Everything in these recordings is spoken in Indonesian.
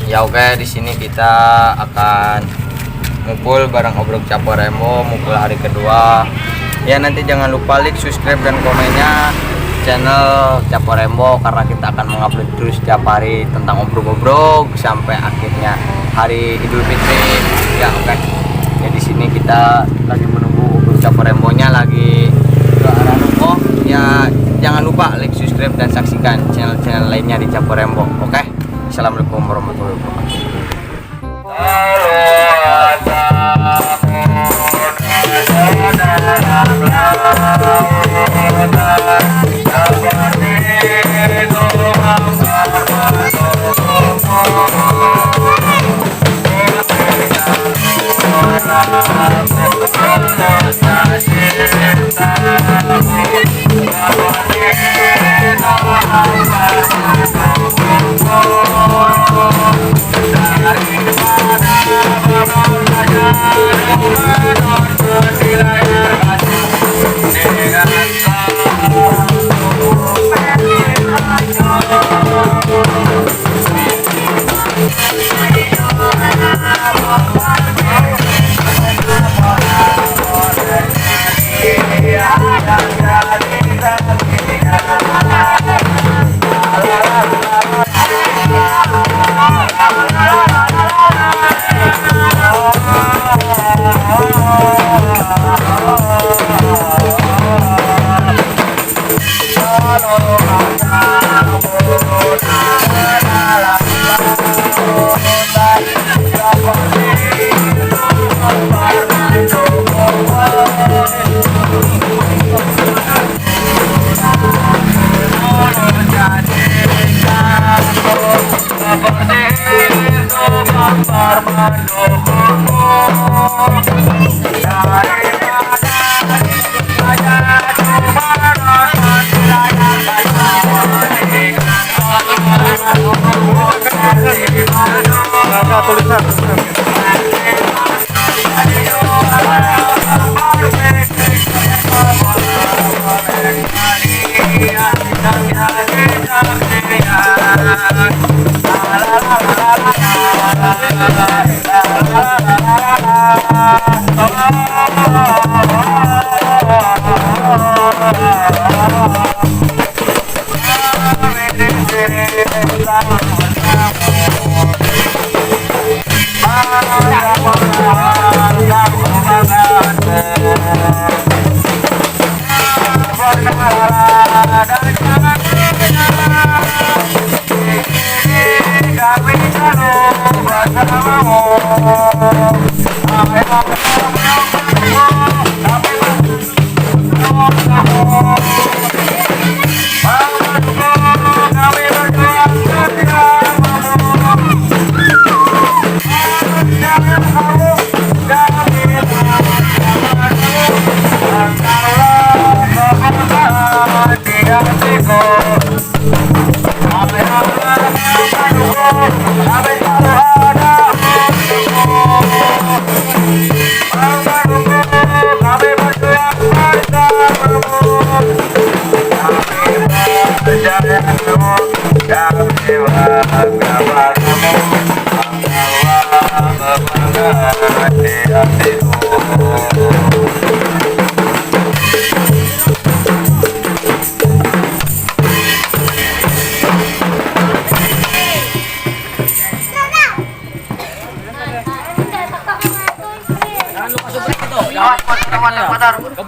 Ya oke, di sini kita akan ngumpul bareng Obrok Capo Rembo, ngumpul hari kedua. Ya nanti jangan lupa like, subscribe dan komennya channel Capo Rembo karena kita akan mengupload terus setiap hari tentang obrok-obrok sampai akhirnya hari Idul Fitri. Ya oke. Ya di sini kita lagi menunggu Obrok Capo Rembonya lagi ke arah Ruko. Ya jangan lupa like, subscribe dan saksikan channel-channel lainnya di Capo Rembo. Oke. Assalamualaikum warahmatullahi wabarakatuh.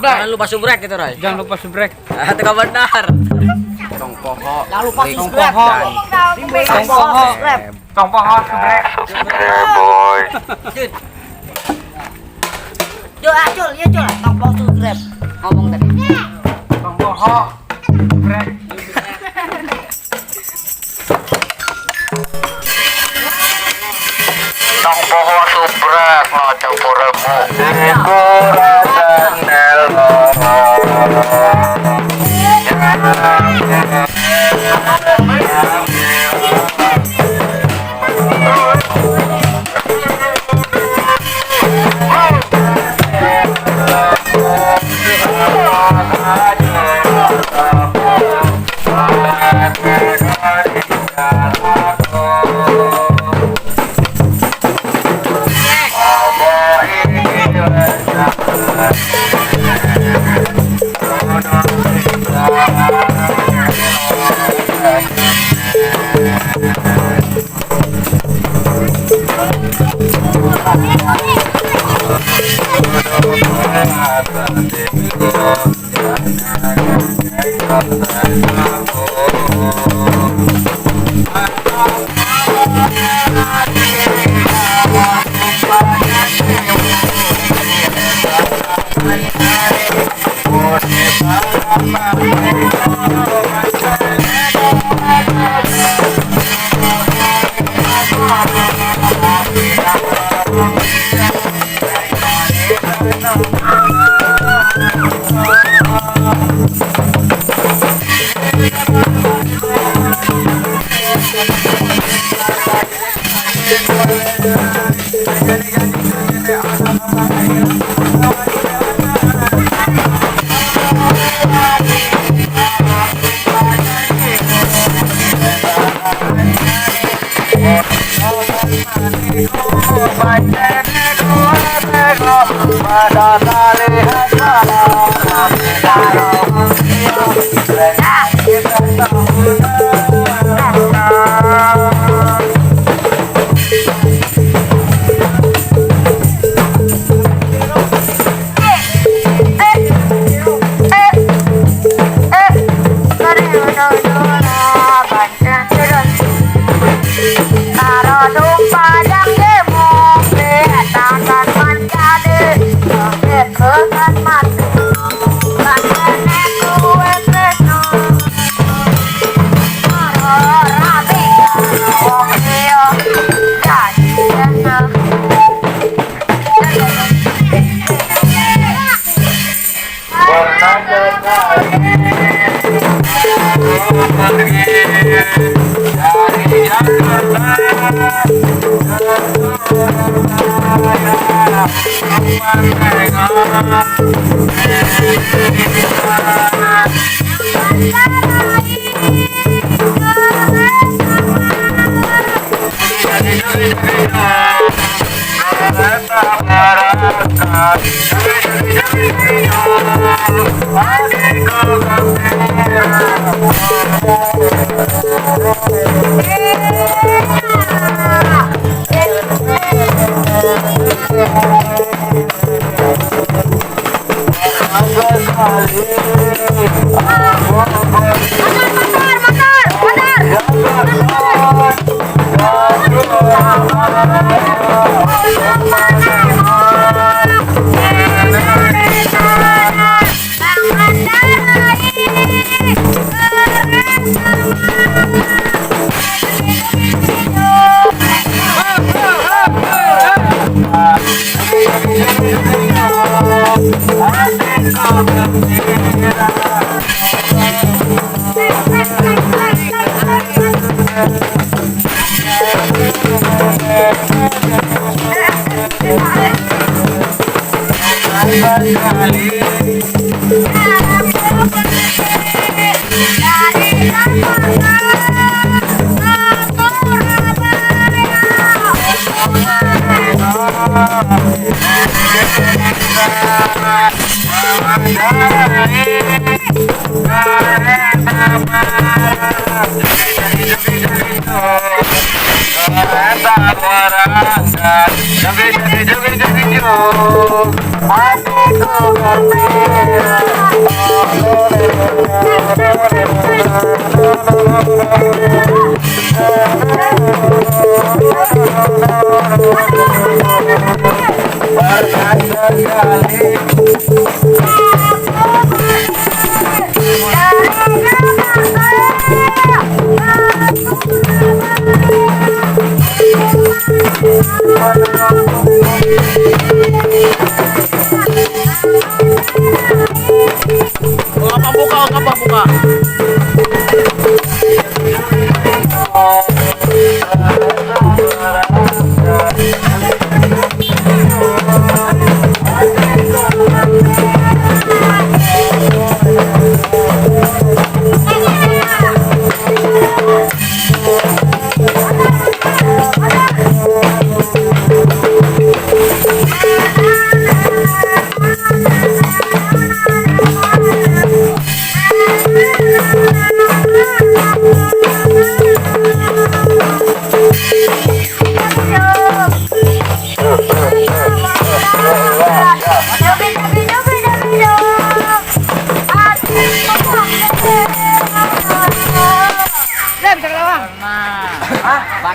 Jangan lupa subrek itu, Roy. Jangan lupa subrek. Tengah benar. Tong poho. Jangan lupa Like, subscribe. dan Tong poho subscribe. Tong poho subrek. boy. Jul, Jul, ya Jul. Tong poho subscribe. Ngomong tadi. Tong poho subrek. Tong poho subrek ngajak poremu. Hiburasan Nelmo.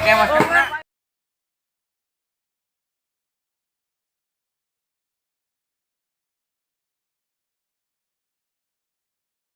Pakai masker.